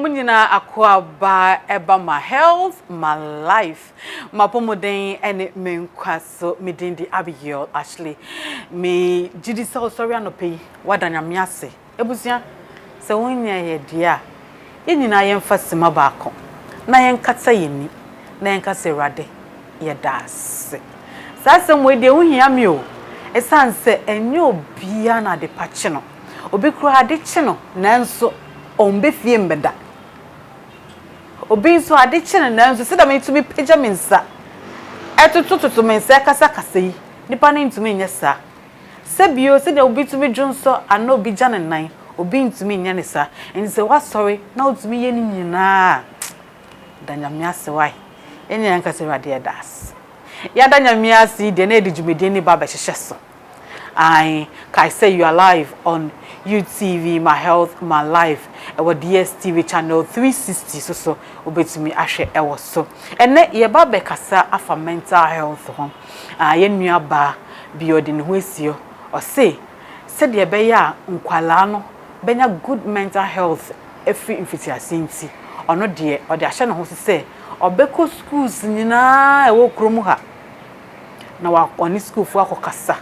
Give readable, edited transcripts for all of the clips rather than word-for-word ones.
munyina akwa ba eba my health, my life. My pomodin and me kwaso me dindi Abigail Ashley. Me jidi sa sorry anope wadanya miase. Ebusia se wonya ye dia. Ye nyina ye mfa sima baako. Na ye nkata yeni. Na ye nkase rade ye das. Sasa mwede wohia mi o. Esanse enyo bia na de pache no. Obi kura ade che no nanso ombe fie mbeda. Obi so ade che no nanso se da me tumi pagya mensa. Etutututu mensa kasa kasa yi. Nipa ne ntumi nya sa. Se bio se da obi tumi dwonso ana obi gya ne nan. Obi ntumi nya ne sa. Ense wa sorry na otumi ye ni nyina. Danya me ase wai. Enya yanka se rade das. Ya danya me ase de na edijumede ni baba hyehyeso. I say you are live on UTV, My Health, My Life, our DSTV channel 360. So, obetumi ahwe ewo so. Ene ye ba be kasa afa mental health ho. Ye nua ba biodi ne ho esio. O say de be ya nkwala no benya good mental health every infitiasi nti. Ono de o de ahye ne ho se obeko schools nyina ewo kromu ha. Na wa oni school fu akokasa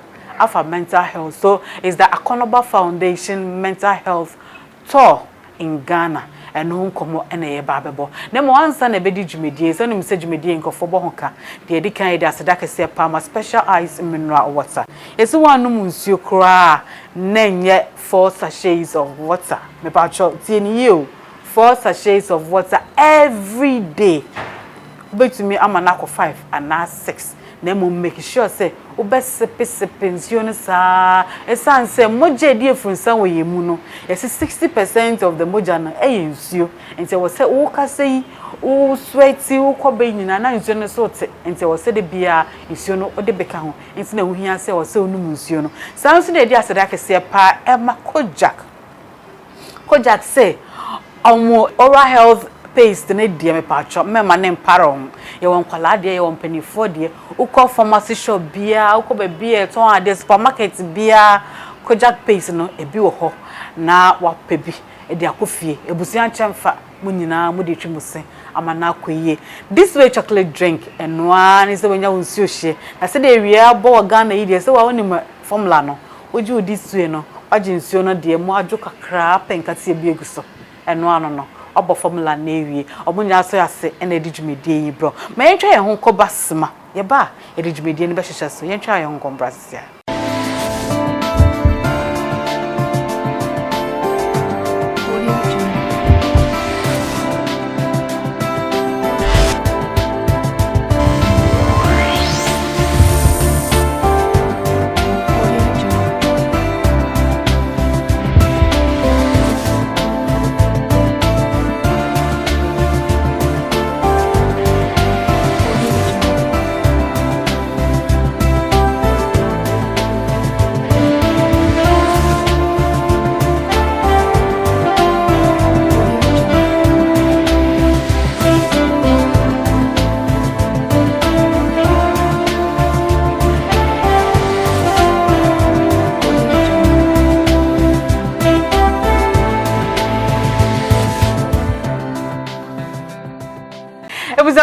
for mental health. So it's the Akonoba Foundation Mental Health Tour in Ghana and no komo ene babebo. Nemo ansa na bedi dwumedie so nim se dwumedie nkofo honka de edi kan ide asedaka se palma special ice mineral water. Yesu wanu nsuo kra na nye 4 sachets of water. Me pa cho tie ni you 4 sachets of water every day. Betumi amana ko 5 and 6. Nemo make sure say obesipe pension sa esanse moja die funsan we yemu no yes 60% of the moja no nsuo enti wo say wo ka say wo sweaty wo kobe nyina na nsuo no so te enti wo say de bia nsuo no ode beka ho enti na wo hia say wo say onum nsuo no sanso de dia sada kese pa ema kojak say oral health paste ne die me pacho mema ne mparon ye won kwala de ye won panifo de ukọ pharmacy shop bia ukọ be bia ton ade supermarket bia kojak paste no ebi wo ho na wapebi e de akofie ebusian chemfa munyina mu de twimuse amana akoyie this way chocolate drink enwa ni se wanya wonsuo hye na se de wia bo Ghana yi de se wa woni formula no oju this way no agi nsuo no de mu adwo kakra penkate bi eguso enwa no obo formula na ewie omunya so ase ena edijumedie yi bro ma yentwa ye ho kobasma ye ba edijumedie ni be hyehye so yentwa ye ho kombrasia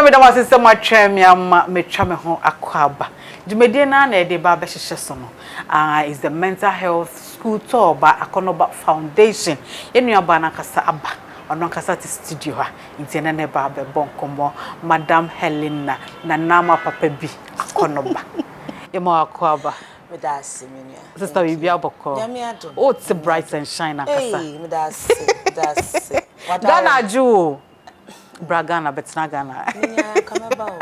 me da wase se matwem ya metwa me ho akwaba dwumedie na na ede ba be hyehye so no is the mental health school tour ba Akonoba Foundation yenua ba na kasa aba ono kasa ti studio ha ntiene ne ba be bonkomo Madam Helena na nama papa bi Akonoba yemo akwaba me da aseminia sister bibia boko oh it's bright and shine akasa me da ase Ghana ju Bragana betina Ghana. Nya kameba o.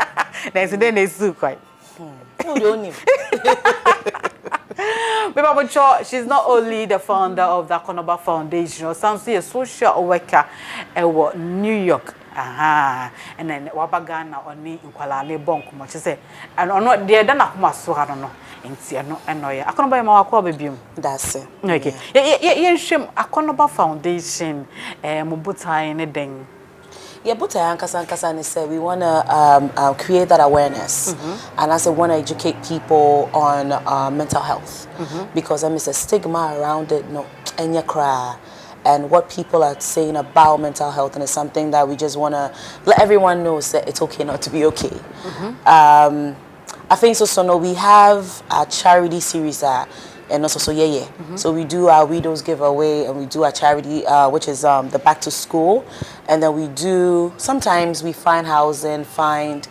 There's a day nesu quite. Who don't him? She's not only the founder of the Akonoba Foundation, she's a social worker in New York. And then Wabagana or ni Nkwala ne bonk much say and on what dear dana kuma so I don't know. Inti no enoy. Akonoba ma wakọ bebium. That's it. Okay. Ye shim Akonoba Foundation mubutai ne den. Yeah, but Ankasa say we want to create that awareness, and I say want to educate people on mental health because there is a stigma around it. No, and you cry. and what people are saying about mental health, and it's something that we just want to let everyone know that it's okay not to be okay. I think so no, we have a charity series and also so we do our widows giveaway, and we do a charity which is the back to school, and then we do sometimes we find housing, find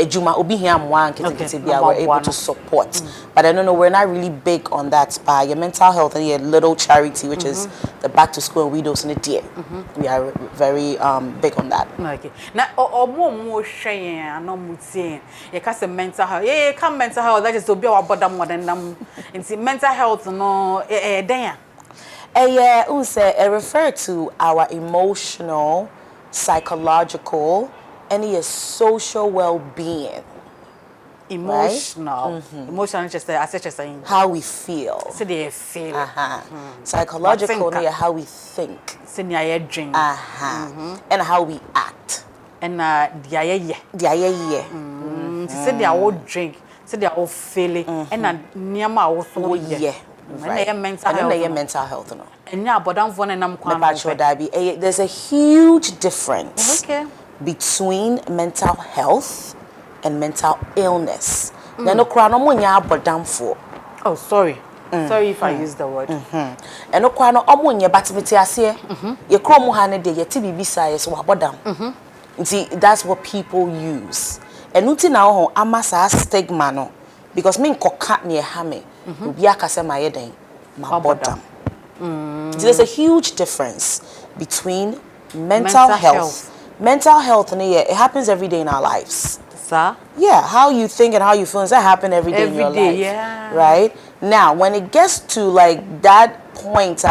Juma obi here one we're able to support. But I don't know, we're not really big on that. But your mental health and your little charity, which is the back to school and widows in the day, we are very big on that. Okay. Now, more sharing, no muting. You can't say mental health. Yeah, come mental health. That is to be our bottom more than them. It's mental health. No, there. It refer to our emotional, psychological, and your social well-being. Emotional. Right? Emotional, just saying. How we feel. So they feel. Psychological, how we think. So they drink. And how we act. And so they all drink. So they all feel. And niyama also yeah. Right. And mental health. No. And now, but I'm one and I'm there's a huge difference between mental health and mental illness. Oh, sorry. Sorry if I used the word. And no kwano omunye batimiti ase. Ye kromu ha ne de ye ti bibisa ye so wabodam. That's what people use. And uti na ho amasa stigma no, because me nkoka ne ha me. Obi akase ma ye den ma bodam. There's a huge difference between mental health. Mental health, it happens every day in our lives. Sir? Yeah, how you think and how you feel, that happen every day in your life. Yeah. Right? Now, when it gets to like that point,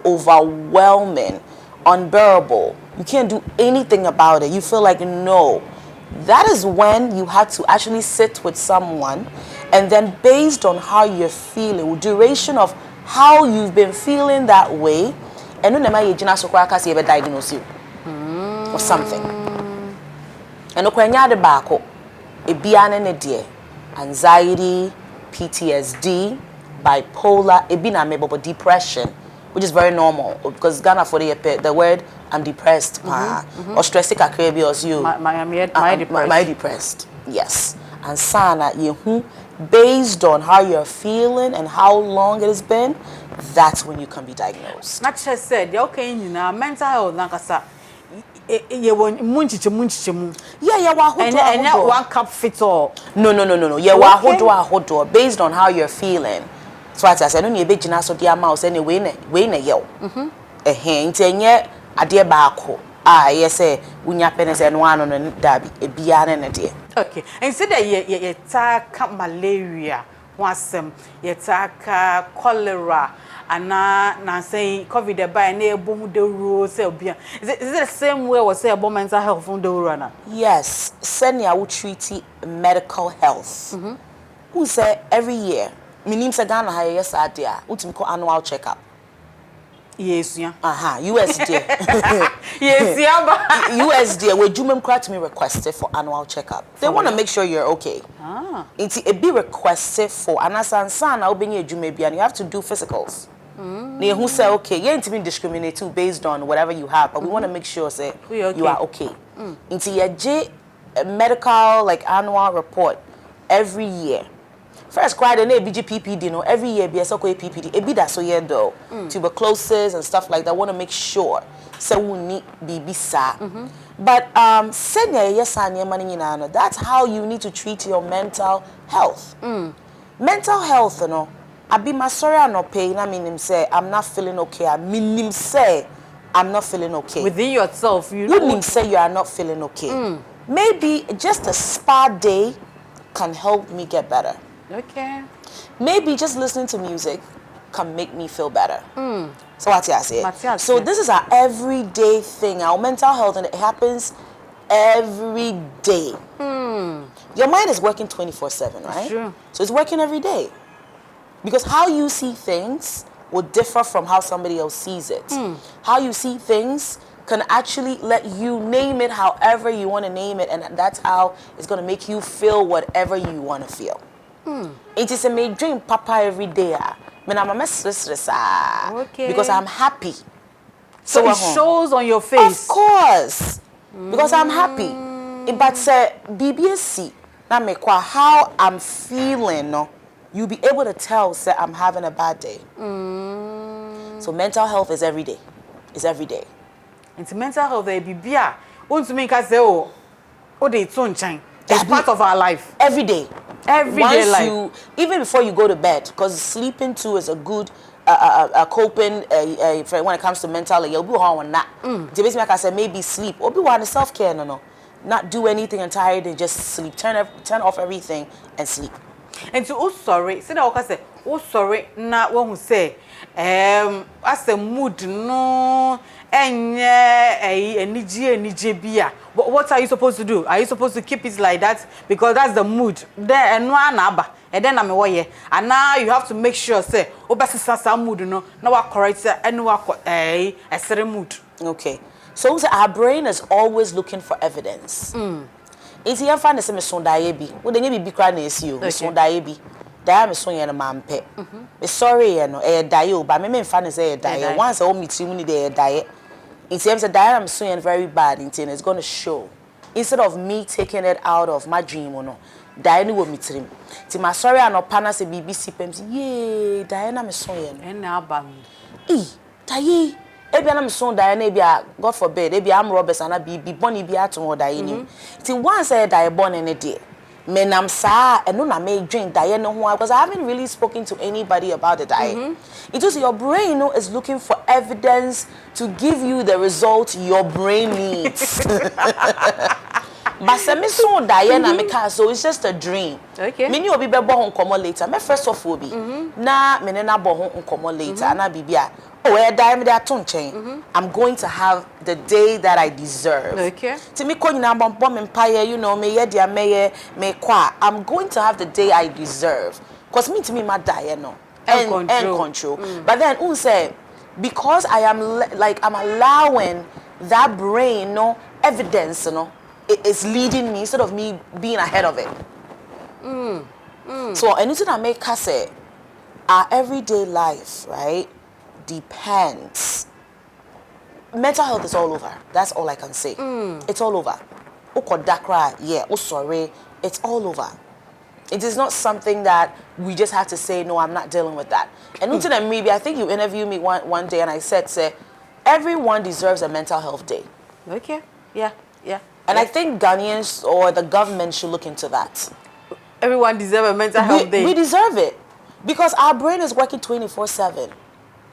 overwhelming, unbearable, you can't do anything about it. You feel like, no. That is when you have to actually sit with someone, and then based on how you're feeling, duration of how you've been feeling that way, and then you diagnose you or something. And anxiety, PTSD, bipolar, depression, which is very normal because Ghana for the word I'm depressed, or stressed or you. My depressed. Yes. And sana based on how you're feeling and how long it has been, that's when you can be diagnosed. Not just said, okay, mental health, nakasa. Yeah, and one cup fits all. No. Yeah, based on how you're feeling. So I said, no, you be so dear mouse anyway, yo. A hint, and yet, a dear barco. Yes, unya penis and one on a dabby, a bian and a dear. Okay, and said that ye take malaria, once ye take cholera. And now saying COVID the buy near boom the rules. Is it the same way we say about mental health from the runner? Yes, senior would treat medical health. Who say every year, meaning Sagana high yes idea, ultimate annual checkup. Yes, yeah. USD. Yes, yeah. USD, where Jumem Crat me requested for annual checkup. They want to make sure you're okay. It's a be requested for an asan, I'll be near Jumebi, and you have to do physicals. Who say okay, you ain't been discriminated based on whatever you have, but we want to make sure say you are okay. Into your medical like annual report every year. First, quite an ABG every year be a PPD. It be that so yeah though. Tuberculosis and stuff like that. Want to make sure so we need BBC. But senior yes money that's how you need to treat your mental health. Mental health, you know. I be my sorry no pain. I mean him say I'm not feeling okay. I mean him say I'm not feeling okay. Within yourself, you know. Wouldn't say you are not feeling okay. Maybe just a spa day can help me get better. Okay. Maybe just listening to music can make me feel better. So what I say? So this is our everyday thing. Our mental health, and it happens every day. Your mind is working 24/7, right? Sure. So it's working every day. Because how you see things will differ from how somebody else sees it. How you see things can actually let you name it however you want to name it, and that's how it's going to make you feel whatever you want to feel. It is a me dream papa every day. I'm a mess because I'm happy. So it shows on your face. Of course. Because I'm happy. But say BBSC, na me kwa how I'm feeling, no, you'll be able to tell say I'm having a bad day. So mental health is every day. It's every day. It's mental health bibia. Want to make us say oh they it's part of our life. Every day. Everyday life. You, even before you go to bed, because sleeping too is a good coping when it comes to mental. You'll be on that. Basically, like I said, maybe sleep. Or be one self-care. No. Not do anything entirely. Just sleep. Turn off everything and sleep. And so, oh sorry. Say that I say, oh sorry. Not one who say, as a mood no. But what are you supposed to do? Are you supposed to keep it like that? Because that's the mood. Then and then I'm away. And now you have to make sure say, oh, but some mood, no, now I correct and a certain mood. Okay. So our brain is always looking for evidence. If you find the same son diaby, well then you be crying is you, son diaby. Diam so yen mampe. Sorry, no, dio, but me fan is a diet. Once I meet you need a diet. In terms of diam so yen very bad in it's gonna show. Instead of me taking it out of my dream or no, Diana will meet him. Ti my sorry and no panas a BBC pems. Yay, Diana me so yen. And now bam. Daye. Ebi son Diana bia God forbid, ebi am Roberts and I be bonny be at more Diana. Ti once I die born in a day. Menam sa and no na may drink Diana because I haven't really spoken to anybody about the diet. It was your brain is looking for evidence to give you the result your brain needs. But some so Diana so it's just a dream. Okay. Many will be born come later. My first of will be na menena born come later and I be oh, where I'm going to have the day that I deserve. Okay. To me, you know, I'm going to have the day I deserve. Because me to me, my die, no. And control. But then, say, because I am I'm allowing that brain, no evidence, no, it's leading me instead of me being ahead of it. So anything I make us say, our everyday life, right? Depends. Mental health is all over. That's all I can say. It's all over. Dakra, yeah, oh sorry. It's all over. It is not something that we just have to say, no, I'm not dealing with that. And maybe I think you interviewed me one day and I said, say, everyone deserves a mental health day. Okay. Yeah. And I think Ghanaians or the government should look into that. Everyone deserves a mental health day. We deserve it. Because our brain is working 24/7.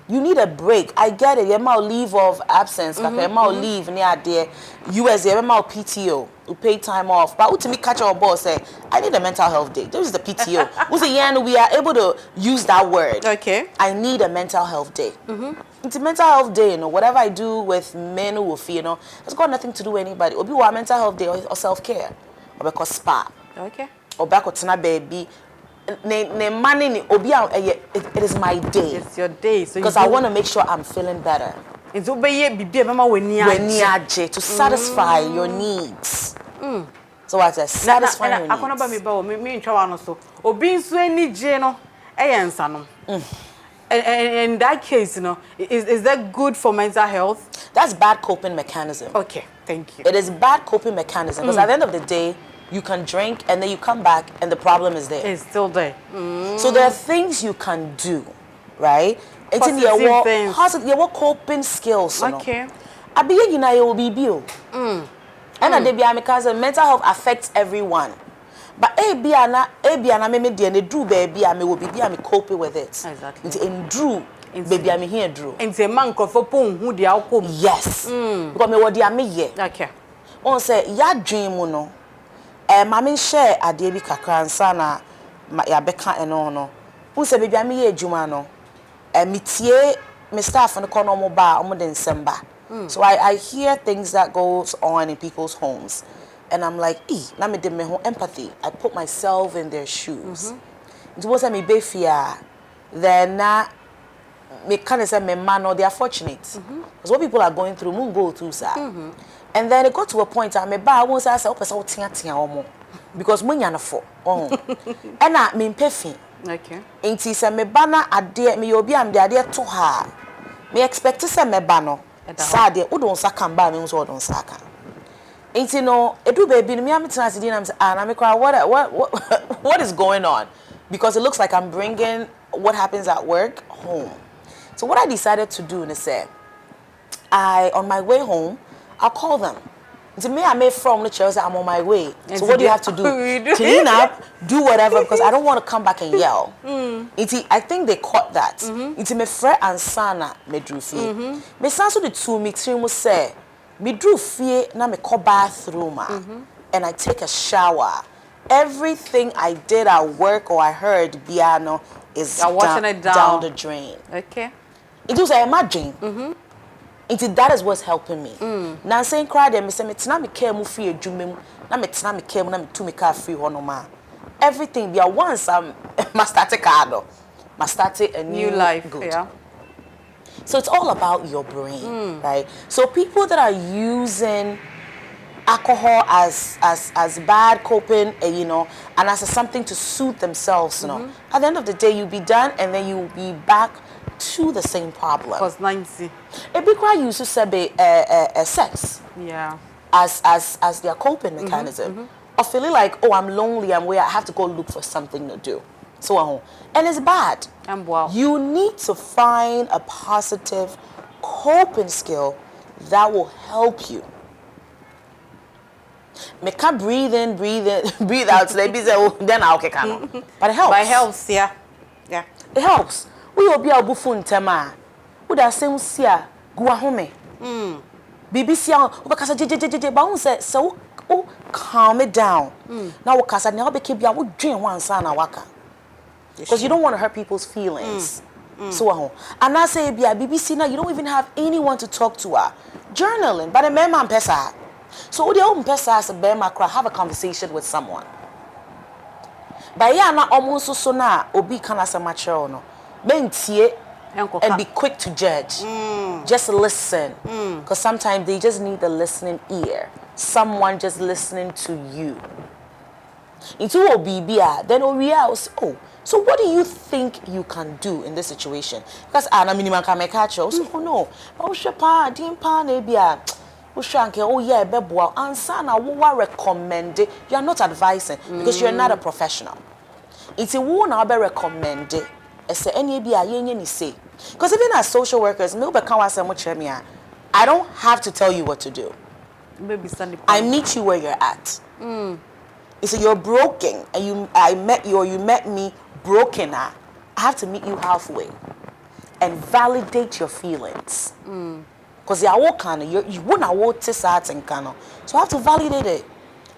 You need a break. I get it. You might leave of absence. You might leave near there. US, you might PTO. You pay time off. But to me, catch our boss say, I need a mental health day. This is the PTO. We are able to use that word. Okay. I need a mental health day. It's a mental health day, you know. Whatever I do with men who will feel, you know, it's got nothing to do with anybody. Or be a mental health day or self-care. Or because spa. Okay. Or back with baby. It is my day. It's your day. So because I want to make sure I'm feeling better. It's to satisfy your needs. So what I satisfy your needs. In that case, you know, is that good for mental health? That's bad coping mechanism. Okay, thank you. It is bad coping mechanism because at the end of the day, you can drink and then you come back and the problem is there. It's still there. So there are things you can do, right? It's in Positive things. Your coping skills. Okay. I begin you know you will be built. And because mental health affects everyone. But Biana me the drew baby I will be coping with it. Exactly. In drew baby I'm here drew. And say man for who the outcome. Yes. Because me what the me ye. Okay. On say ya dream no. Mama share ade bi kakra nsa na ya beka eno no. Who say baby am ye adwuma no. Metie me staff no kono mo ba omo de nsem. So I hear things that goes on in people's homes and I'm like, na me de me ho empathy. I put myself in their shoes. It was me be fear. Then na me kind of say me man no they are fortunate. Because what people are going through moon go through sir. And then it got to a point I won't say omo because munya na for and I mean pefi. Okay. Inti say me ba na ade me obi am de ade to ha. Me expect say me ba no sad dey wo don saka mba me so don saka enti no edu baby no me am tena ase di na me say na me cry what is going on because it looks like I'm bringing what happens at work home. So what I decided to do is say on my way home I'll call them. To me, I made from the chair, I'm on my way. So what do you have to do? Clean up, do whatever, because I don't want to come back and yell. I think they caught that. It's me friend and sana me drew fear. Me sanso the 2 weeks we must say me drew fear na me call bathroom and I take a shower. Everything I did at work or I heard piano is down the drain. Okay. It was imagine. That is what's helping me. Now saying cry them, me say me tina me care mu free adwuma mu, na me tina me care mu na me tu me car free hono ma. Everything be once must start a new life. Good. Yeah. So it's all about your brain, right? So people that are using alcohol as bad coping, and as something to soothe themselves, at the end of the day you'll be done and then you'll be back to the same problem. Because 90. A big cry used to say sex. Yeah. As their coping mechanism. Or feeling like, oh, I'm lonely, I'm where I have to go look for something to do. So and it's bad. And wow. You need to find a positive coping skill that will help you. Me can breathe in, breathe out. Then I'll kick on. But it helps. But it helps, yeah. Yeah. It helps. We will be able to tema. We da same sia go home. BBC because je ba say so calm it down. Now we kasa na be keep ya we dream one san na waka. Because you don't want to hurt people's feelings. So and I say bia BBC now you don't even have anyone to talk to her. Journaling, but a man pesa. So the open pesa as a bema cry have a conversation with someone. But yeah na almost so na obi kana sa mature no. Mentie and be quick to judge. Just listen. Because sometimes they just need the listening ear. Someone just listening to you. Into OBBA, then Oria say, oh, so what do you think you can do in this situation? Because Anna minimum can make catch you. Oh no. Oh shapa, dimpa nebia. Oh yeah, beboa. Ansana wo recommend it. You are not advising because you are not a professional. It's a wo na be recommend it. Say any be a say. Because even as social workers, I don't have to tell you what to do. I meet you where you're at. So you're broken and I met you or you met me broken. I have to meet you halfway and validate your feelings. Because you wouldn't want to start and cano. So I have to validate it.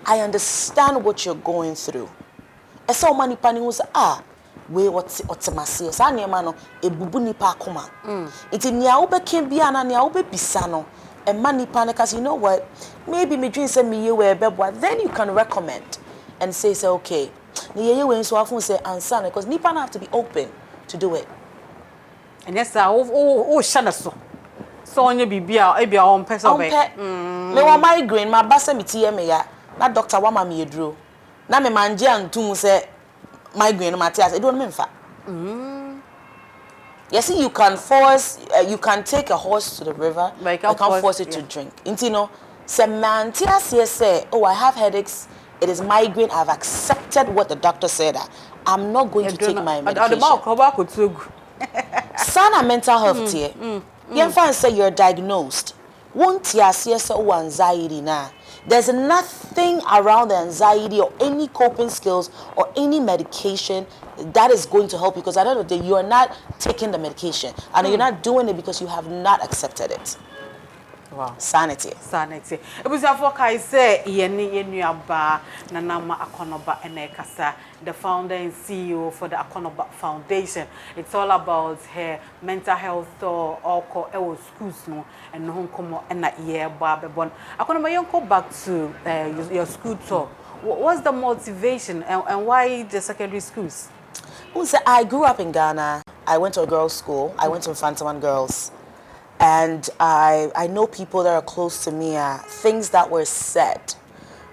I understand what you're going through. And so many people say, we otemase sa niema no ebubu nipa akoma iti nia wo beken bia na nia wo bebisa no e ma nipa ne cause you know what maybe me dream say me ye we beboa then you can recommend and say okay ne ye we so afun say answer because nipa na have to be open to do it and yes shana so onye bibia e bia on person be me wa migraine ma basa me tie me ya na doctor wa ma me eduro na me manje antum say migraine Matthias, it don't mean fa. You see, you can take a horse to the river, but you can't force it to drink. You know, Matthias say, oh, I have headaches, it is migraine, I've accepted what the doctor said. I'm not going to take my medication. Sana mental health here. You find say you're diagnosed. Won't you say oh anxiety now? There's nothing around the anxiety or any coping skills or any medication that is going to help you because at the end of the day, you are not taking the medication and you're not doing it because you have not accepted it. Wow. Sanity. Ebusafo kai say yeni yenuaba Nanama Akonoba Enekasa, the founder and CEO for the Akonoba Foundation. It's all about her mental health or schools no and no komo na year babon. Akonoba yonko back to your school tour. What's the motivation and why the secondary schools? I grew up in Ghana. I went to a girls' school. I went to Infantaman Girls. And I know people that are close to me, things that were said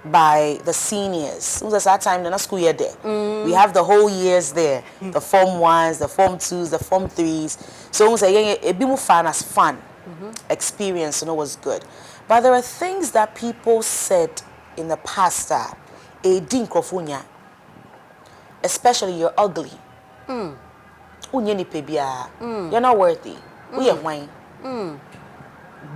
by the seniors. It was at that time, in a school year there. We have the whole years there. The Form 1s, the Form 2s, the Form 3s. So we say, it be more fun as fun. experience, was good. But there are things that people said in the past that, especially you're ugly. You're not worthy. We are wine.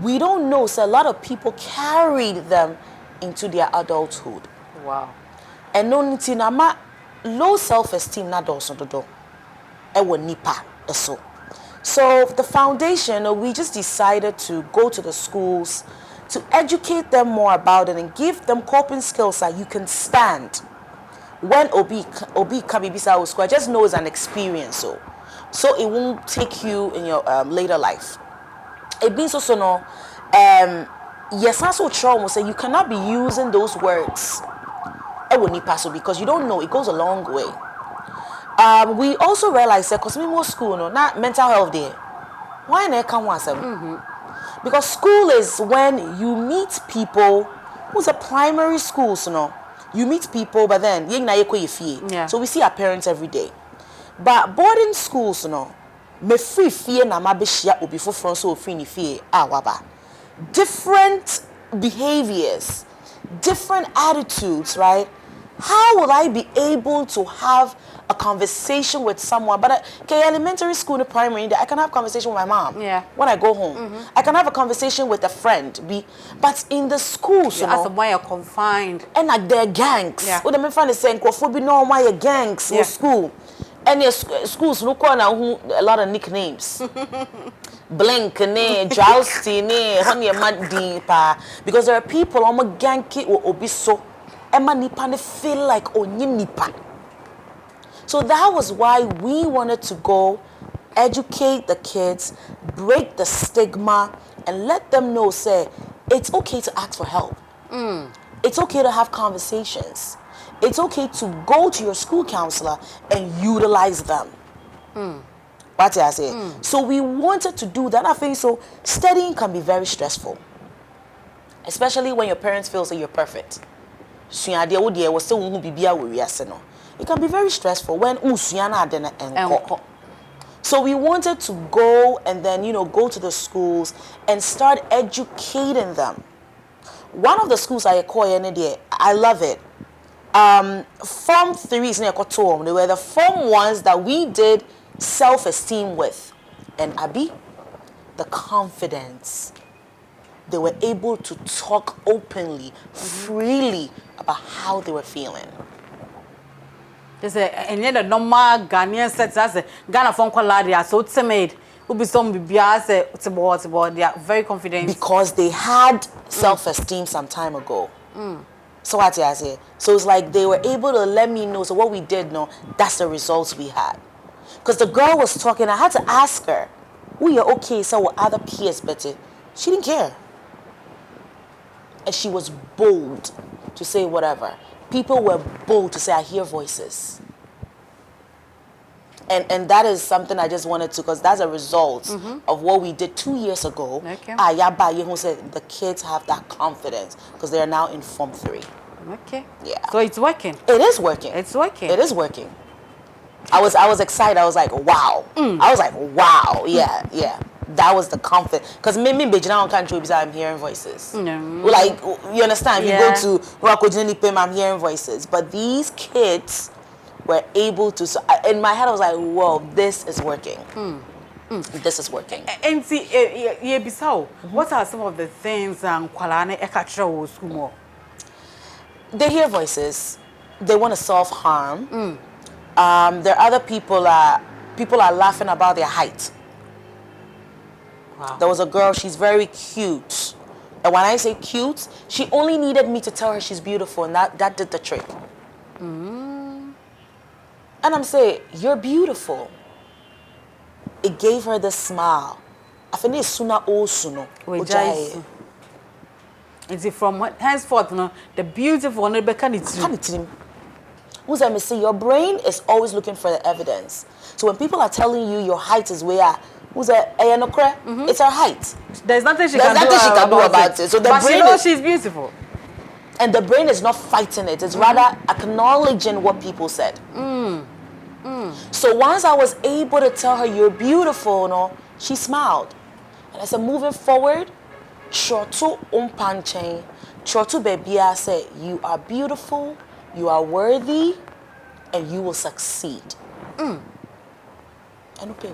We don't know, so a lot of people carried them into their adulthood. Wow. And no nitinama low self-esteem na doso dodo. Ewo nipa eso. So the foundation, we just decided to go to the schools to educate them more about it and give them coping skills that you can stand. When Obi Kabibisa school, just know it's an experience, so it won't take you in your later life. It means also no, yes, also trauma say you cannot be using those words. Because you don't know, it goes a long way. We also realized that because we more school, not mental health there. Why not come once? Because school is when you meet people who's a primary school, you meet people, but then yeah. So we see our parents every day. But boarding schools, me free fear na mabeshia obi foforo so free ni fear waba. Different behaviors, different attitudes, right? How will I be able to have a conversation with someone? But elementary school and primary, I can have a conversation with my mom. Yeah. When I go home, I can have a conversation with a friend. But in the schools, as why you're confined, and like their gangs. Yeah. What I'm saying, saying, no why your gangs in school. And your schools look on a lot of nicknames. Blink, jousty, honey, mad because there are people on my gang kid or obiso. Emma nipa feel like onye nipa. So that was why we wanted to go educate the kids, break the stigma, and let them know, say, it's okay to ask for help. It's okay to have conversations. It's okay to go to your school counselor and utilize them. What did I say? So we wanted to do that. I think so. Studying can be very stressful, especially when your parents feel that you're perfect. It can be very stressful when so we wanted to go and then go to the schools and start educating them. One of the schools I love it. Form 3 is near Kotom. They were the Form 1s that we did self-esteem with. And Abi, the confidence. They were able to talk openly, freely about how they were feeling. There's and yet the normal Ghanaian sets as a Ghana phone call they are so timid. Who be some they are very confident. Because they had self-esteem some time ago. So what I say? So it's like they were able to let me know. So what we did, that's the results we had. Because the girl was talking, I had to ask her, "We are okay, so with other peers better." She didn't care. And she was bold to say whatever. People were bold to say, "I hear voices." And that is something I just wanted to, because that's a result of what we did 2 years ago. Okay. Who said the kids have that confidence because they are now in Form 3. Okay. Yeah. So it's working. It is working. It's working. It is working. I was excited. I was like, wow. I was like, wow. Yeah, yeah. That was the confidence. Because maybe Bejina country, I'm hearing voices. Like, you understand? Yeah. You go to Rakojini Pim, I'm hearing voices. But these kids were able to, in my head I was like, whoa, this is working. This is working. And see, what are some of the things Kwalane Ekatra school? They hear voices. They want to self-harm. There are other people are laughing about their height. Wow. There was a girl, she's very cute. And when I say cute, she only needed me to tell her she's beautiful, and that did the trick. And I'm saying, you're beautiful. It gave her this smile. I think it's sooner or sooner. It's from henceforth, the beautiful one become it. Your brain is always looking for the evidence. So when people are telling you your height is where, it's her height. There's nothing she can do about it. So the but brain she knows she's beautiful. And the brain is not fighting it. It's rather acknowledging what people said. So once I was able to tell her you're beautiful, she smiled. And I said, moving forward, Chotu umpanchen, Chotu bebia said, you are beautiful, you are worthy, and you will succeed. And okay.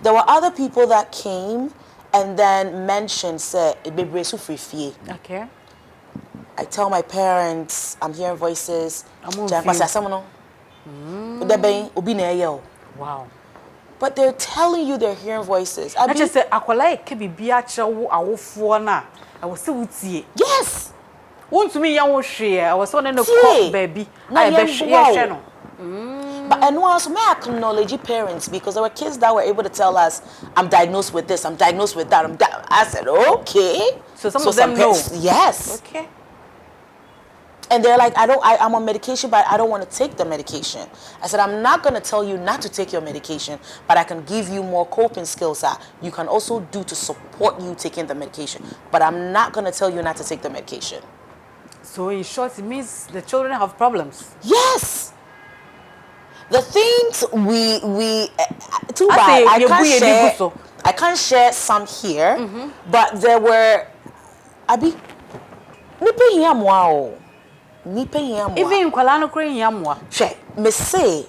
There were other people that came and then mentioned, said, okay. I tell my parents, I'm hearing voices. Wow. But they're telling you they're hearing voices. I just said, Akwala kebi biacha wo awofo na. I was say wutie. Yes. Want to me yan share. I was on the call baby. I be share no. But and also may I acknowledge parents because there were kids that were able to tell us, I'm diagnosed with this, I'm diagnosed with that. I said, okay. So some of them know. Yes. Okay. And they're like, I'm on medication, but I don't want to take the medication. I said, I'm not going to tell you not to take your medication, but I can give you more coping skills that you can also do to support you taking the medication. But I'm not going to tell you not to take the medication. So in short, it means the children have problems. Yes. The things too bad. I can't share some here, but there were, Abi, even kwala no kure hiamwa hwe me say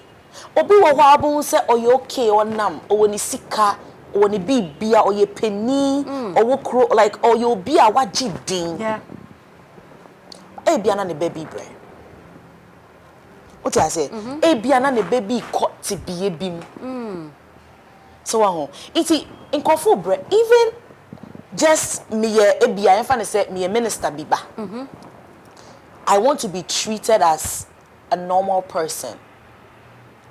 obi wo ho abun se oye okay onam owoni sika owoni bibia oye peni owo kro like oye obi a wagidin yeah bia na ne baby bre what I say bia na ne baby ko ti bie bim so ho iti nkofo bre even just me bia en fa ne say me minister biba I want to be treated as a normal person.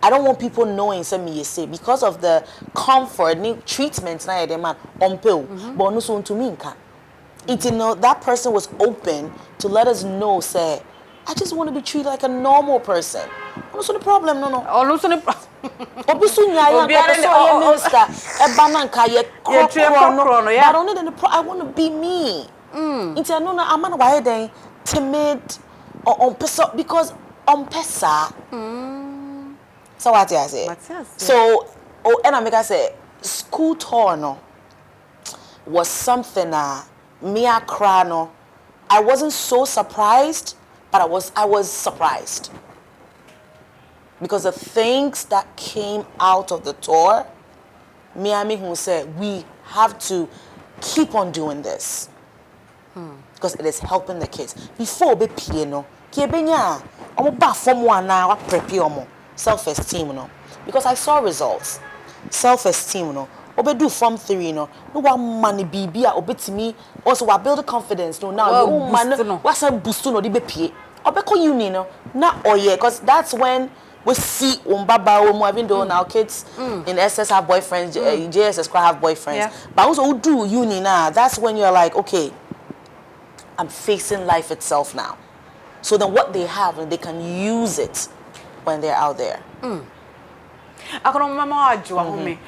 I don't want people knowing me say because of the comfort treatment na yede man on pill but no so to me nka. It know that person was open to let us know say I just want to be treated like a normal person. No so the problem no. Oh no so the obi so nya ya ko minister e ba na nka ye kro no but only then I want to be me. It's no I'm not why then timid or on pesa because on pesa. So what I say? So and I make I say school tour no was something me a cry no. I wasn't so surprised, but I was surprised because the things that came out of the tour, me who said we have to keep on doing this. Because it is helping the kids. Before be piano, kebenya, omo ba form one na wa prepare omo self-esteem no. Because I saw results. Self-esteem no. Obe do form 3 no. No wa money bibia obetimi also wa build confidence no. Now you man wa say boost no di be pie. Obe ko uni no. Na oye because that's when we see umbaba omo even though now kids in SS have boyfriends, JSS have boyfriends. Yeah. But also who do uni now, that's when you're like okay, I'm facing life itself now. So then what they have and they can use it when they're out there. Akono mama ajwa home.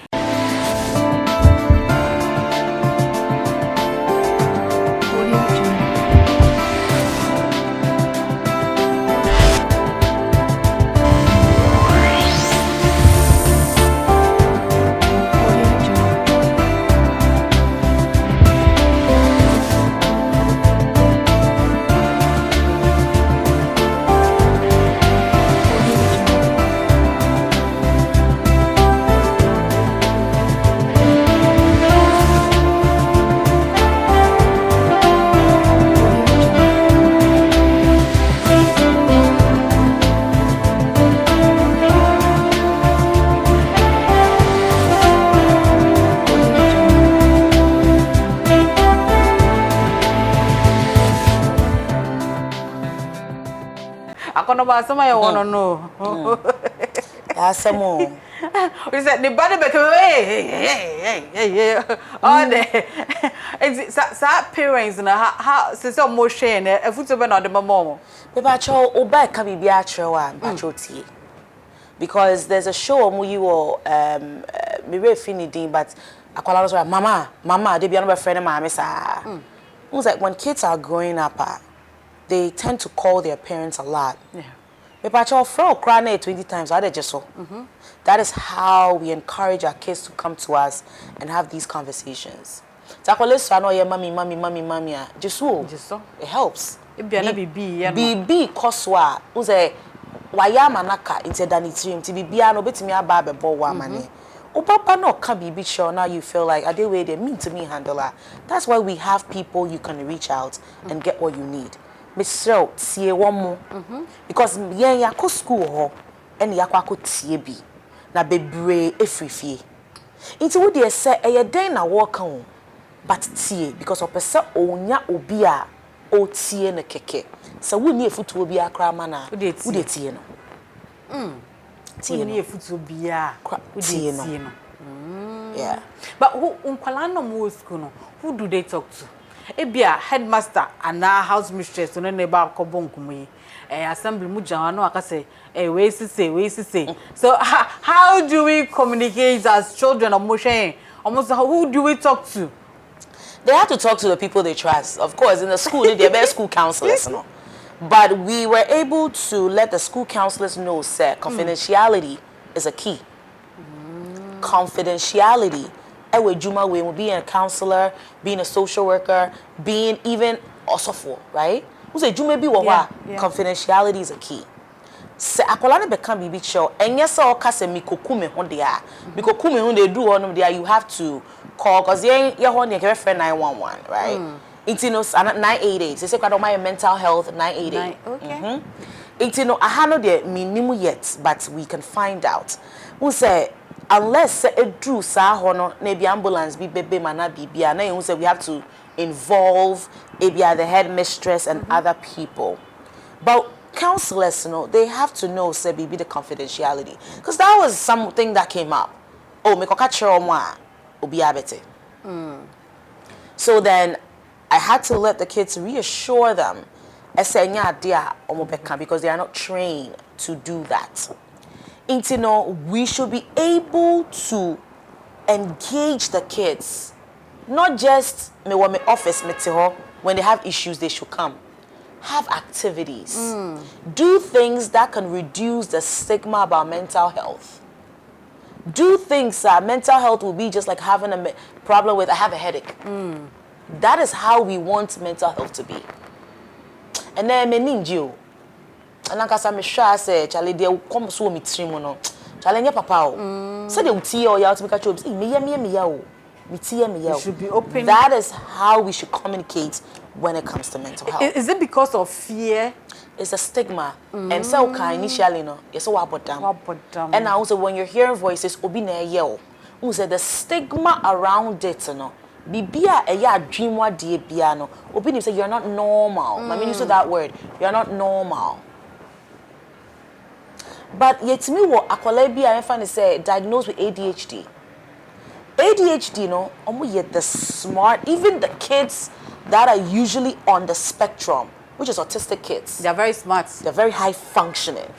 Akono ba sama ya wono no. Ya samo. We said the body back hey. Oh the sa parents na how since mo share na efuto be na de mama. Beba cho oba ka bibia achewa ba cho tie. Because there's a show mu you me we finidin but akwala so mama they be no be friend ma me sa. It's like when kids are growing up they tend to call their parents a lot. Yeah. Me pacho fro cry na 20 times I just so. That is how we encourage our kids to come to us and have these conversations. Takole so no ye mommy just so. It helps. E bia na bibi ye no. Bibi koswa uze waya manaka into danitrim ti bibia no betimi aba abebo wa amane. Papa no can be sure now you feel like are they way they mean to me handler. That's why we have people you can reach out and get what you need. Mr. See one more because yen yako school ho and yako tie bi na bebre efrifie. Into what they say a den na walk on but tie because of person onya obi a o tie na keke. So we need foot to be a crama na we dey tie no. Tie no foot be a tie no. Yeah. But who unkwala no mo school no who do they talk to? Ebia headmaster and house mistress no neighbor akobon kumu assembly mu jana no aka say we say so how do we communicate as children of motion almost who do we talk to? They have to talk to the people they trust. Of course in the school they're best school counselors no. But we were able to let the school counselors know say confidentiality is a key. Confidentiality. Juma we will be a counselor, being a social worker, being even also for right. Who say Juma be wa confidentiality is a key. Se akwala be can be show. And yes, all kase mikokume hon dia. Mikokume hon they do on there. You have to call because you hon your friend 911 right. It's 988. They say kwado my mental health 988. Okay. It's I have the minimum yet, but we can find out. Who say unless it drew sa hono maybe ambulance be bebe mana bibia na you say we have to involve maybe the headmistress and other people. But counselors they have to know say be the confidentiality because that was something that came up. Oh me koka chiro mo a obi abete. So then I had to let the kids reassure them because they are not trained to do that. We should be able to engage the kids, not just me office when they have issues they should come. Have activities. Do things that can reduce the stigma about mental health. Do things mental health will be just like having a problem with I have a headache. That is how we want mental health to be. And then me ninja. And like I say, Charlie, they come so me trim no. Charlie, your papa. So they will tea or you to make a choice. Me should be open. That is how we should communicate when it comes to mental health. Is it because of fear? It's a stigma. And so initially no, yes so about them. And also when you're hearing voices, obi na yell. Who said the stigma around it no. Bibia eya dreamwa die bia no. Obi say you're not normal. I mean you say that word. You're not normal. But yet me what akwala bia em fa say diagnosed with ADHD. ADHD no, yet the smart, even the kids that are usually on the spectrum, which is autistic kids. They're very smart. They're very high functioning.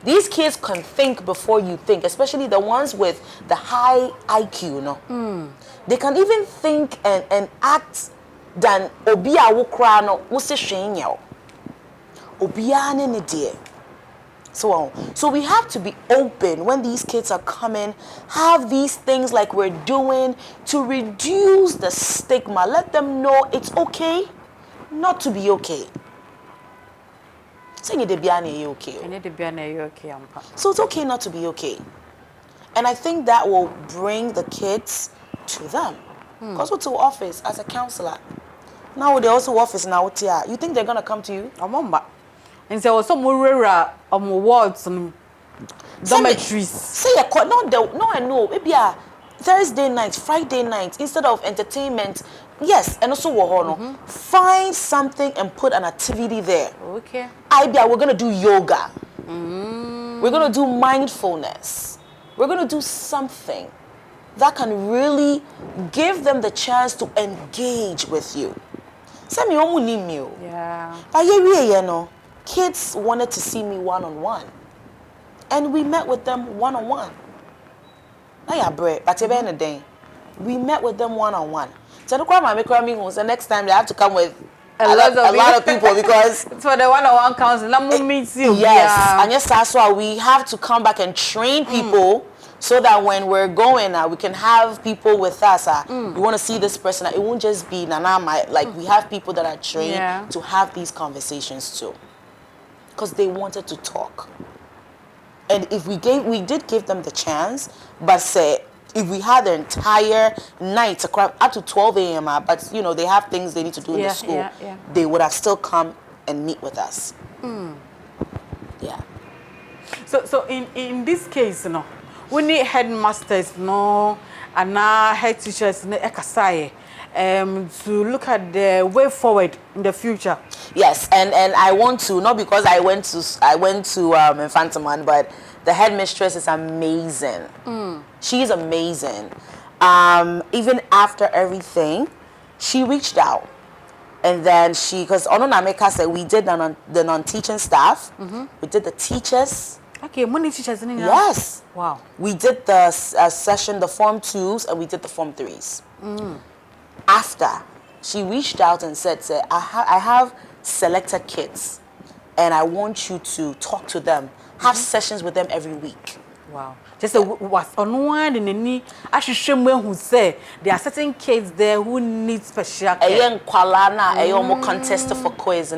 These kids can think before you think, especially the ones with the high IQ, They can even think and act than obia wo kra no wo se hwenyew. Obia ne ne de. So we have to be open when these kids are coming, have these things like we're doing to reduce the stigma. Let them know it's okay not to be okay. So it's okay not to be okay. And I think that will bring the kids to them. Because to office as a counselor. Now they also office now. You think they're gonna come to you? And so some more wards and dormitories. Say no, I know. Maybe a Thursday night, Friday night, instead of entertainment. Yes, and also find something and put an activity there. Okay. We're gonna do yoga. We're gonna do mindfulness. We're gonna do something that can really give them the chance to engage with you. Yeah. But kids wanted to see me one-on-one. And we met with them one-on-one. But we met with them one-on-one. So the next time they have to come with a lot of people because for the one-on-one counseling, I'm meeting you. Yes, and yes, that's why we have to come back and train people so that when we're going, we can have people with us. We want to see this person. It won't just be Nana. Like we have people that are trained to have these conversations too, because they wanted to talk. And if we did give them the chance, but say if we had the entire night up to 12 a.m. But you know they have things they need to do in the school, they would have still come and meet with us. Yeah. So in this case, you know, we need headmasters, no, and now head teachers, no, to look at the way forward in the future. Yes, and I want to, not because I went to Infantaman, but the headmistress is amazing. She's amazing. Even after everything, she reached out. And then because Ononameka said we did the non-teaching staff, we did the teachers. Okay, money teachers in Yes. Wow. We did the session, the Form 2s, and we did the Form 3s. After, she reached out and said, I have selected kids, and I want you to talk to them, have sessions with them every week. Wow. Just was on one in any who say there are certain kids there who need special care. Kwalana, contest for quiz,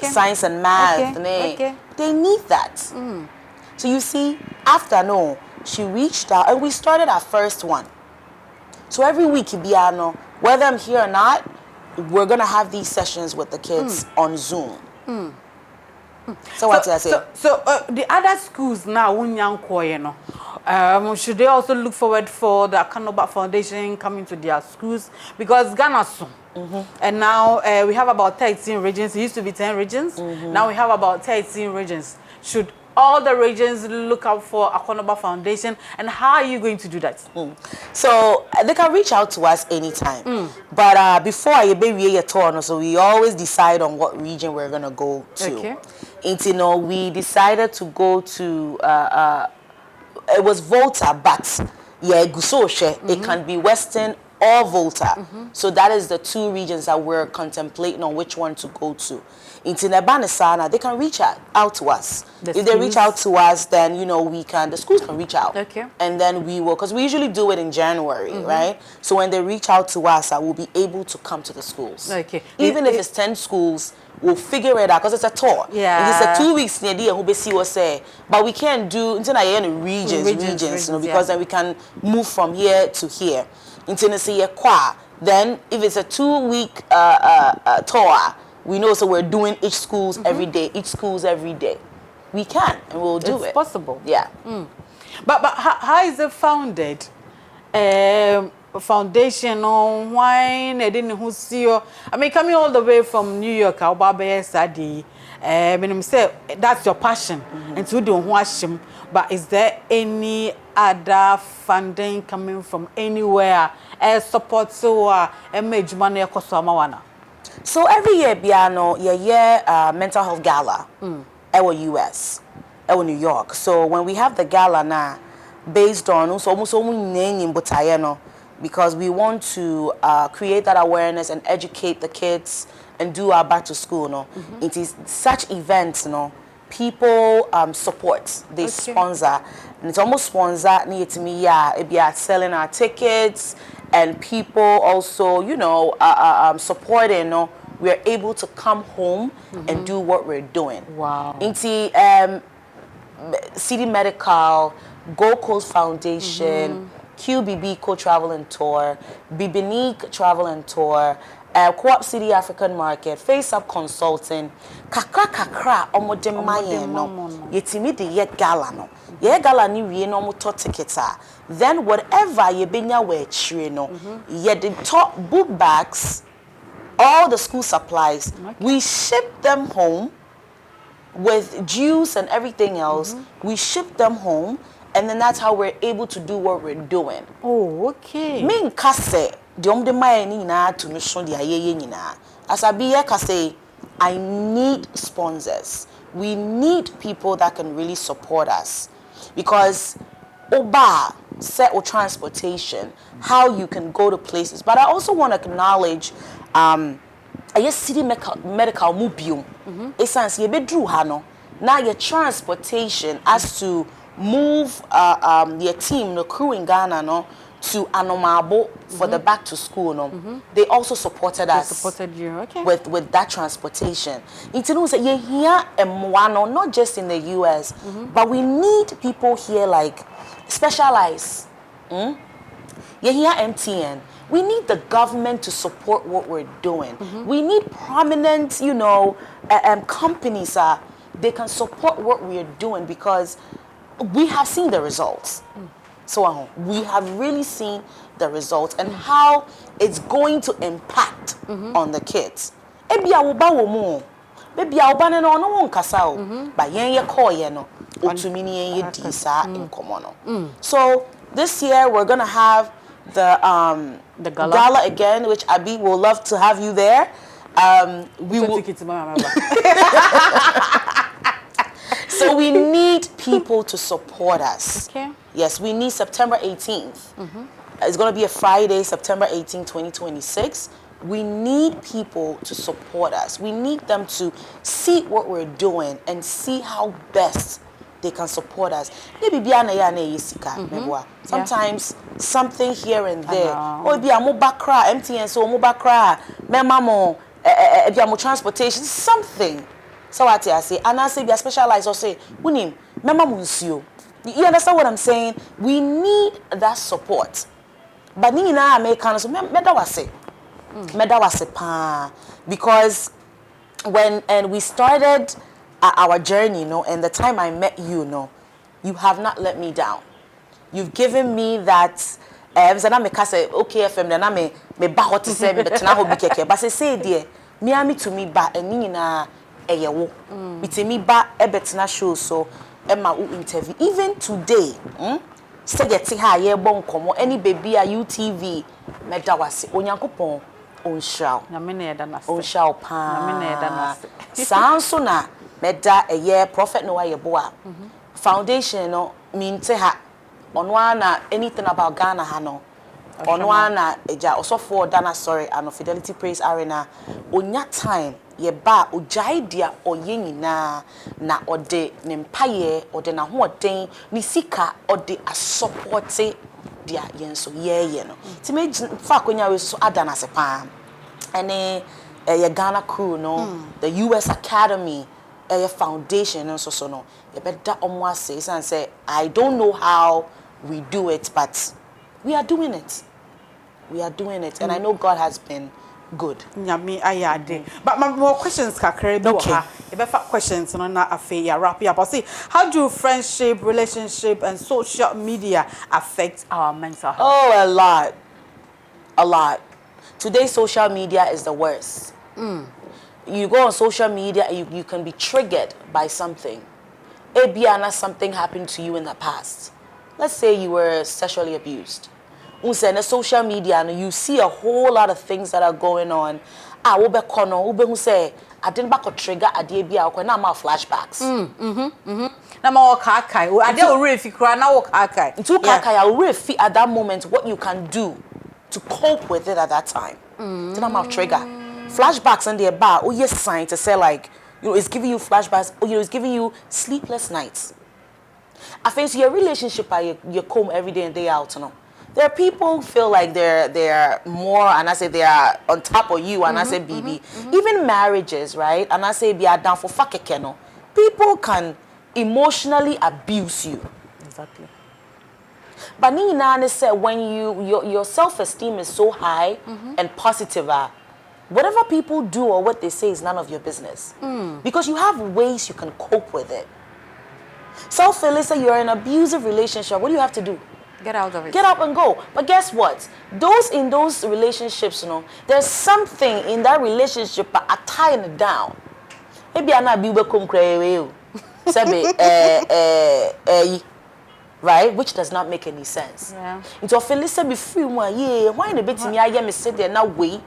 science and math. They need that. So you see, after she reached out and we started our first one. So every week, whether I'm here or not, we're gonna have these sessions with the kids on Zoom. So what did I say? So the other schools now, should they also look forward for the Akanoba Foundation coming to their schools? Because Ghana soon. And now we have about 13 regions. It used to be 10 regions. Now we have about 13 regions. Should all the regions look out for Akanoba Foundation? And how are you going to do that? So they can reach out to us anytime. But before I be a tour, so we always decide on what region we're gonna go to. Okay. And we decided to go to it was Volta, but it can be Western or Volta. So that is the two regions that we're contemplating on which one to go to. In Tinebanisana, they can reach out to us. If they reach out to us, then the schools can reach out. Okay. And then we will, because we usually do it in January, right? So when they reach out to us, I will be able to come to the schools. Okay. Even if it's 10 schools, we'll figure it out because it's a tour. Yeah. It's a 2 weeks near the who be see what say. But we can't do until I regions, because then we can move from here to here. Until see then if it's a 2 week tour, we know so we're doing each schools every day, We can and we'll do it. It's possible. Yeah. But how is it founded? Foundation on wine, I didn't who see you. I mean, coming all the way from New York, I'll Sadi. Say that's your passion, and to do watch him. But is there any other funding coming from anywhere? Support so image money wana. So every year, mental health gala, US, New York. So when we have the gala now, based on because we want to create that awareness and educate the kids and do our back to school. It is such events, people support, they sponsor, and it's almost sponsor selling our tickets, and people also supporting. We are able to come home and do what we're doing. Wow. Into City Medical, Gold Coast Foundation, QBB Co-Travel and Tour, Bibinique Travel and Tour, Co-op City African Market, Face Up Consulting, kakra omodemaye no yetimi de ye gala no ye gala ni wie no moto tickets then whatever ye benya we chire no ye the top book bags, all the school supplies, we ship them home with juice and everything else. We ship them home, and then that's how we're able to do what we're doing. Oh, okay. Me kase the omdemaye ni na to no so de ayeye nyina. As I be here kase, I need sponsors. We need people that can really support us, because Oba set or transportation, how you can go to places. But I also want to acknowledge a city medical mubium. Essence ye bedru ha no. Now your transportation as to move your team, the crew in Ghana no to Anomabo for the back to school no. They also supported us. They supported you, okay. With that transportation. It knows that you're here and Mwano, not just in the US, but we need people here like specialize. You're here MTN. We need the government to support what we're doing. We need prominent, you know, companies they can support what we're doing because we have seen the results. So we have really seen the results and how it's going to impact on the kids. Ebi awuba wo mu. Baby awuba ne no no won kasa o. Ba yen ye call ye no. Otumi ni yen ye di sa nkomo no. So this year we're going to have the gala again, which Abi will love to have you there. We will So we need people to support us. Okay. Yes, we need September 18th. It's going to be a Friday, September 18th, 2026. We need people to support us. We need them to see what we're doing and see how best they can support us. Sometimes something here and there. Oh, be a mobile cry, MTN, so mobile cry, memo, transportation, something. So what I say, and I say be a specialized or say, unim, mema munsio. You understand what I'm saying? We need that support. But ni na Americans, meda wase pa, because when we started our journey, you know, and the time I met you, know, you have not let me down. You've given me that. Zana me kase okay FM na me ba hot say me betena ho bi keke, but say dear, me to me ba eni na eyewo. Bitimi ba ebetena show so Emma u interview even today say get ha ye bon komo any baby a UTV meda wase onyankopon onhraw na me na eda na onhraw pa na me na eda na sanso na meda eye prophet no aye boa foundation no minte ha ono na anything about Ghana ha no ono na eja osofo dana sorry and Fidelity Praise Arena onya time ye ba ojai dia oye nyina na ode ne mpaye ode na hoden ni sika ode asupporte dia yenso ye no ti me fa konya we so adana sepa ene ye Ghana crew no the US Academy foundation no so no ye beda omo ase say I don't know how we do it but we are doing it and I know God has been good. Nyami ayade. But my more questions kakere bi okay. If questions no na afi ya wrap up. See, how do friendship, relationship and social media affect our mental health? Oh, a lot. Today social media is the worst. You go on social media and you can be triggered by something. Ebiana, something happened to you in the past. Let's say you were sexually abused. On social media and you see a whole lot of things that are going on. Ube kono, ube say, I didn't back a trigger at the ABA or now flashbacks. Na ma wakakai. Ade ore fi kra na wakakai. Into kakai, I will feel at that moment what you can do to cope with it at that time. Then I'm trigger. Flashbacks on the bar, oh yes, sign to say like, you know, it's giving you flashbacks, or you know, it's giving you sleepless nights. I face your relationship you come every day and day out, you know. There are people who feel like they're more, and I say they are on top of you, and I say BB. Even marriages, right? And I say be are down for fuck keno. People can emotionally abuse you. Exactly. But Nina said when your self-esteem is so high and positive, whatever people do or what they say is none of your business. Because you have ways you can cope with it. Self-feeling, say you're in an abusive relationship, what do you have to do? Get out of it. Get up and go. But guess what? Those in those relationships, you know, there's something in that relationship that are tying it down. Maybe I'm not be welcome right? Which does not make any sense. Yeah. Into Felicia be free one, yeah. Why in a bit in ya me sit there now way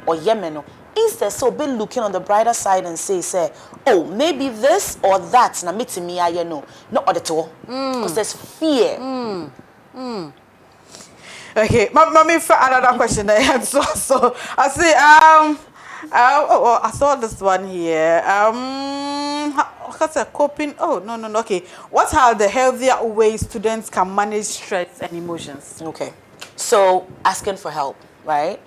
or yemeno? Instead, so be looking on the brighter side and say, oh, maybe this or that na meeting me, I know, not at all. Because there's fear. Okay, mommy for another question. So I say, Oh, I saw this one here. What's a coping? Oh, no. Okay. What are the healthier ways students can manage stress and emotions? Okay. So asking for help, right?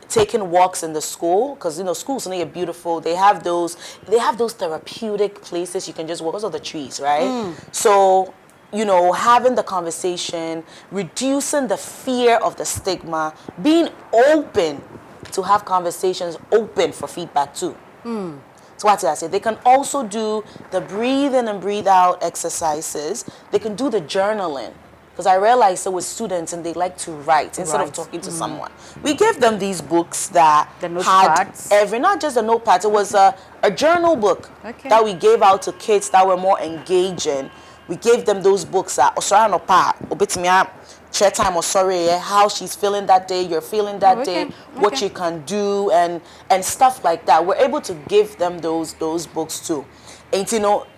Taking walks in the school, because schools are beautiful. They have those therapeutic places you can just walk. Those are the trees, right? So having the conversation, reducing the fear of the stigma, being open to have conversations, open for feedback too. So what did I say? They can also do the breathe in and breathe out exercises. They can do the journaling. Because I realized with students and they like to write instead of talking to someone. We gave them these books that had not just the notepads, it was a journal book that we gave out to kids that were more engaging. We gave them those books that share time or sorry, how she's feeling that day, you're feeling that day, what you can do and stuff like that. We're able to give them those books too. And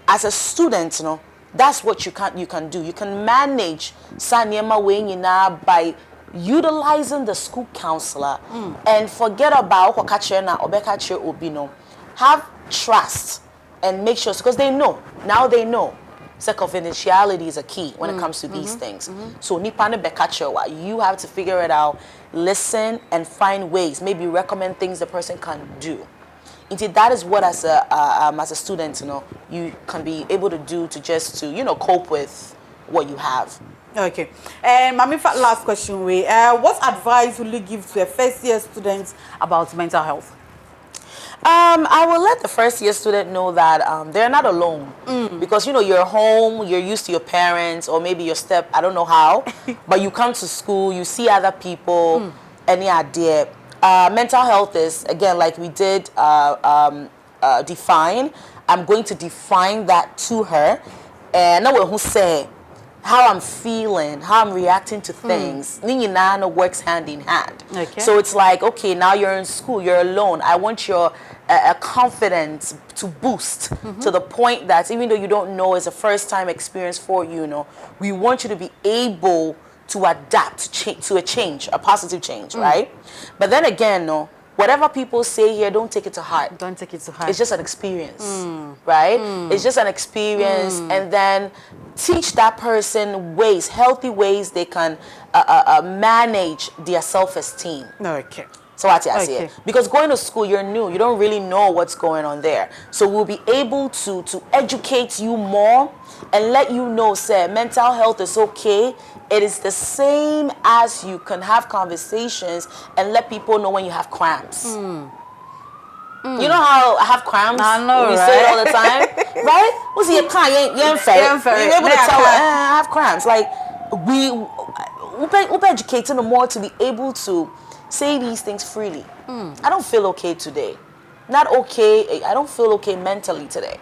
as a student, that's what you can do. You can manage Sanyema Wenyina by utilizing the school counselor and forget about Wakachena or Bekache Obino. Have trust and make sure, because they know. So confidentiality is a key when it comes to these things. So Nipane Bekachewa, you have to figure it out, listen and find ways, maybe recommend things the person can do. Indeed, that is what as a student, you can be able to do to cope with what you have. Okay. And Mami, last question, what advice will you give to a first-year student about mental health? I will let the first-year student know that they're not alone. Because, you're home, you're used to your parents, or maybe your I don't know how, but you come to school, you see other people, any idea. Mental health is, again, like we did define. I'm going to define that to her. And now who say how I'm feeling, how I'm reacting to things. Ninginano works hand in hand. Okay. So it's like, okay, now you're in school, you're alone. I want your confidence to boost to the point that even though you don't know, it's a first time experience for you, we want you to be able to adapt to a change, a positive change, right? But then again, whatever people say here, don't take it to heart. Don't take it to heart. It's just an experience, right? It's just an experience, and then teach that person ways, healthy ways they can manage their self-esteem. Okay. So what I say, because going to school, you're new, you don't really know what's going on there. So we'll be able to educate you more and let you know, say, mental health is okay. It is the same as you can have conversations and let people know when you have cramps. You know how I have cramps? I know, we right? say it all the time, right? What's your client? You're able to tell I have cramps. Like we educating them more to be able to say these things freely. I don't feel okay today. Not okay. I don't feel okay mentally today.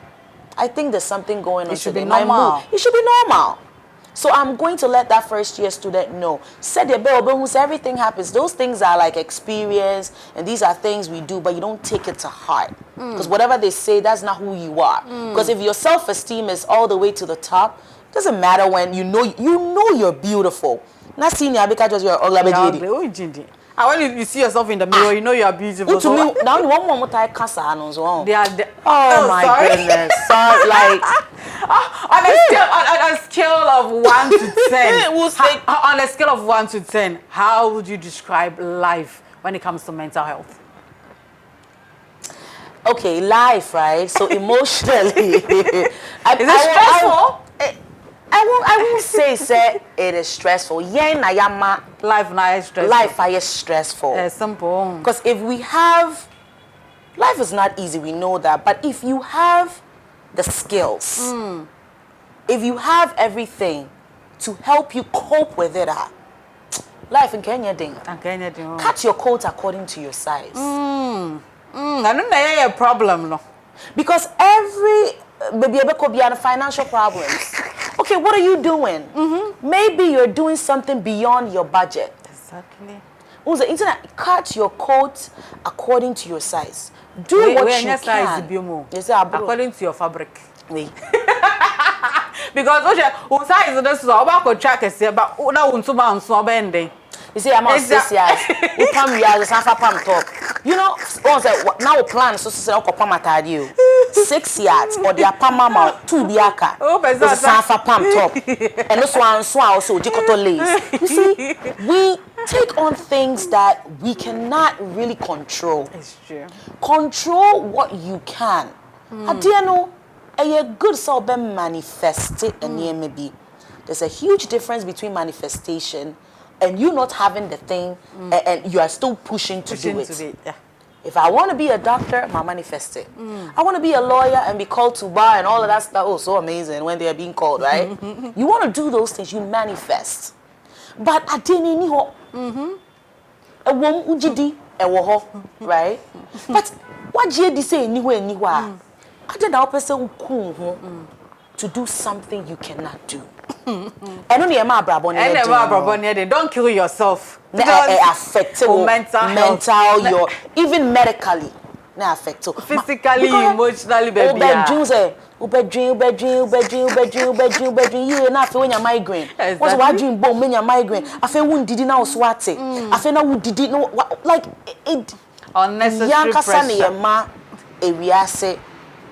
I think there's something going on today. My mood. It should be normal. So I'm going to let that first year student know. Said everything happens. Those things are like experience, and these are things we do, but you don't take it to heart. Because whatever they say, that's not who you are. Because if your self-esteem is all the way to the top, it doesn't matter when you know you're beautiful. Not seeing you because you're ugly. When you see yourself in the mirror, you know you are beautiful. To me, now one more time, cancer as well. Oh my goodness! So like, on a scale of 1 to 10, on a scale of 1 to 10, how would you describe life when it comes to mental health? Okay, life, right? So emotionally, is it stressful? I won't say it is stressful. Life now is stressful. Life is stressful. It's simple. Because if we have, life is not easy, we know that. But if you have the skills, if you have everything to help you cope with it, life in Kenya ding. Cut your coat according to your size. I don't know a problem, no. Because every baby could be on financial problems. Okay, what are you doing? Maybe you're doing something beyond your budget. Exactly. Also, internet, cut your coat according to your size. Do what you can. According to your fabric. Because size is this about track is but now so bending. You see, I'm on 6 years. You come here, the Sanfa Pam top. You know, now plan so say okopam atade o 6 yards or the apama 2 biaka. Oh, better safa pam top. And also also jikoto lace. You see, we take on things that we cannot really control. It's true. Control what you can. Adiano, a good so be manifested and maybe there's a huge difference between manifestation and you not having the thing and you are still pushing to do it. Yeah. If I want to be a doctor, I manifest it. I want to be a lawyer and be called to bar and all of that stuff. Oh, so amazing when they are being called, right? You want to do those things, you manifest. But I didn't know. A woman ujidi a woho, right? But what JD say anywhere? I did our person to do something you cannot do. And only a brabon, don't kill yourself. Affect mental, your even medically. Na affect physically, emotionally, baby. Ubedrin. You na fe when you migraine. What's what dream bomb when you migraine? I feel won did now swate. I feel now did no like it unnecessary pressure. Ma ewiase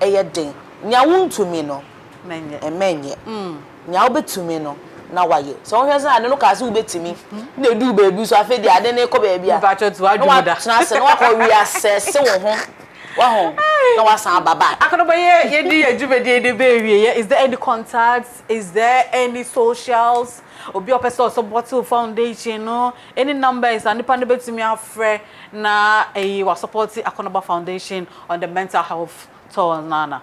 eyeden. Nya won me no. Menye. Nya obetumi no. Na waye. So when say I no ka say ubetimi. Na do baby so afi dey ade na ko baby a. Bacho to adwuma da. Na say no ko wi assess wo ho. Wa ho. Na wa san baba. Akonoba ye di adwumade de be wie. Is there any contacts? Is there any socials? Obi opese support foundation no. Any numbers and nipa ne betimi afre na wa support Akonoba Foundation on the mental health toll nana.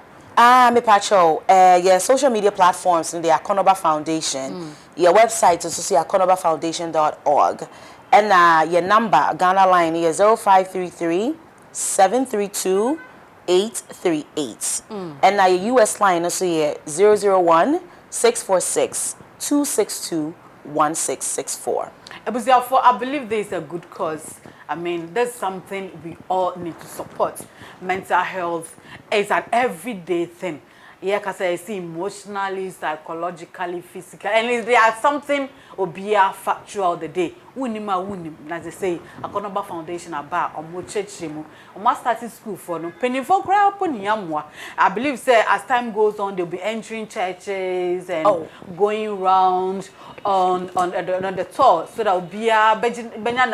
Me pacho, your social media platforms in the Akonoba Foundation, your website is akonobafoundation.org, and your number, Ghana line, is 0533 732 838, and your US line is 001 646 262 1664. I believe there is a good cause. I mean, there's something we all need to support. Mental health is an everyday thing. Yeah, because I see emotionally, psychologically, physically, and there are something obia factual the day. Unim, as they say, Akonoba Foundation about omo churchimu. Omo started school for no penny for crowd ponyamwa. I believe say as time goes on, they'll be entering churches and going around on the tour, so that will be a benya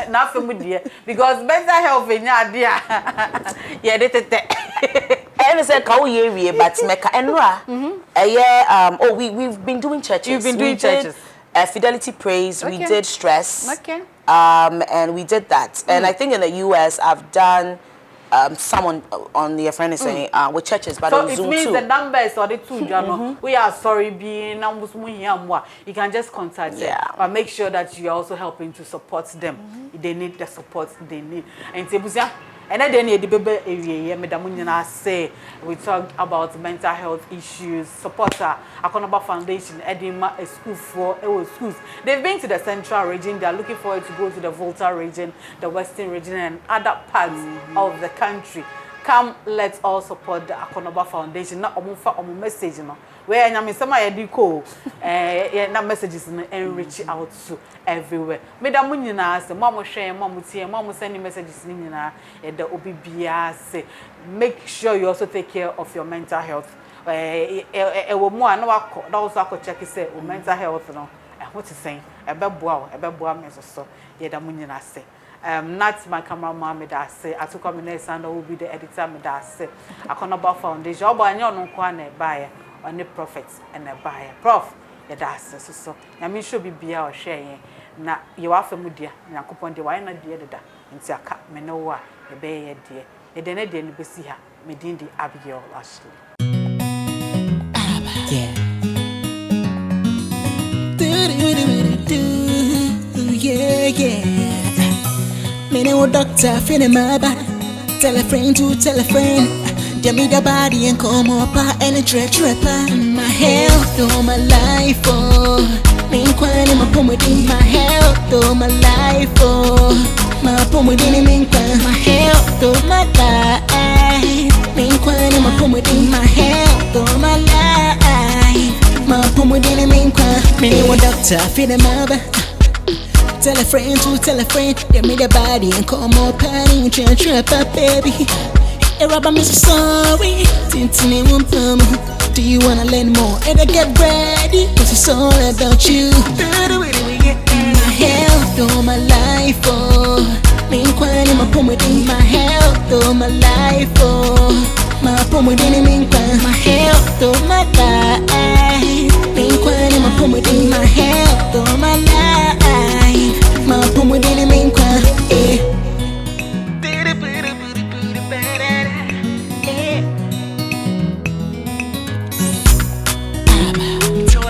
na family because mental health in ya yeah they I said how ye but meka enra we've been doing churches. You've been doing churches. Fidelity Praise, we did Stress. Okay. And we did that. And I think in the US I've done someone on the friend is saying with churches, but so on it Zoom means too. the numbers or the two we are sorry being you can just contact them, but make sure that you are also helping to support them. They need the support they need. And and then the baby area, Madam say we talk about mental health issues. Supporter Akonoba Foundation, Edinburgh, a school for schools. They've been to the central region. They are looking forward to go to the Volta region, the Western region, and other parts of the country. Come, let's all support the Akonoba Foundation. Not omu message, no. Where I mean, some I do call, na messages enrich out to everywhere. Madam Munina say, Mama share, Mama tea, Mama sending messages in the OBBA say, make sure you also take care of your mental health. More no that also check say mental health no. What is saying? A beboa me so. Yeda Munina say. Not my cameraman, me that say. I took come in and will be the editor, me that say. Akonoba Foundation. But I know no buyer on the prophets and a buyer. Prof, yeda so. Na me should be bia or share. Na you are familiar. Na kupon de why na dear da. Into a cat me no wa. The bay dear. Yedene de ni besi ha. Me dindi Abigail Ashley. Yeah. Yeah. Me no doctor, feeling my body. Tell a friend to tell a friend. Get me the body and come up and a trapper. My health, all my life, oh. Me inquiring my pomade, my health, all my life, oh. My pomade, me inquiring my health, all my life. Me inquiring my pomade, my health, all my life. My pomade, me inquiring. Me no doctor, feeling my body. tell a friend to tell a friend. Get me the body and come up and trap up, baby. Hey, Rabba, I'm so sorry. Tintini won't come. Do you wanna learn more? And I get ready, cause it's all about you. My health, all my life, oh. Me inquiring my poem within my health, all my life, oh. My poem within me, my health, all my life. Me inquiring my poem within my health, all my life. My poem within me, yeah.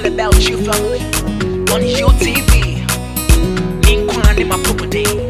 About you, family, on your TV. Me and my property.